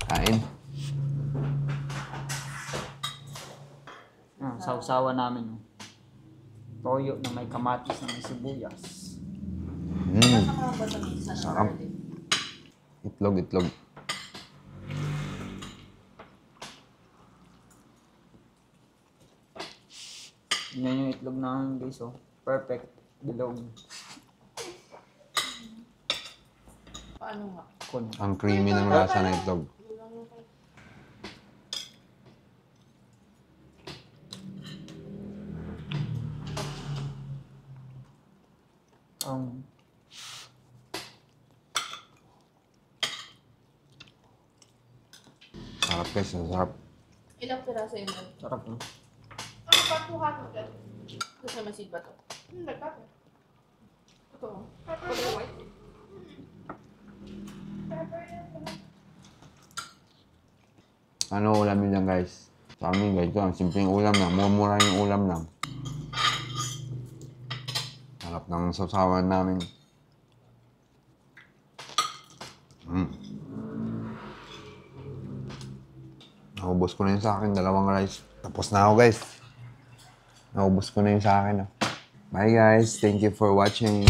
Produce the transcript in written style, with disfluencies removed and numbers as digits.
Kain. Sausawa namin. Toyo na may kamatis na may sibuyas. Sarap. Itlog. Yan yung itlog namin guys, oh. Perfect. Bilog. Paano nga? Ang creamy ng lasa ng itlog. Sarap guys, sarap. Ilang piraso yun? Sarap, no? Ano pa? 200. Gusto naman seed ba to? Nagkaka. Ito. Pepper white. Ano ulam yun lang guys? Sa amin guys, ito ang simpleng ulam lang. Mura yung ulam lang. Sarap ng sausawan namin. Naubos ko na yun sa akin, 2 rice. Tapos na ako guys. Naubos ko na yun sa akin. Bye guys, thank you for watching.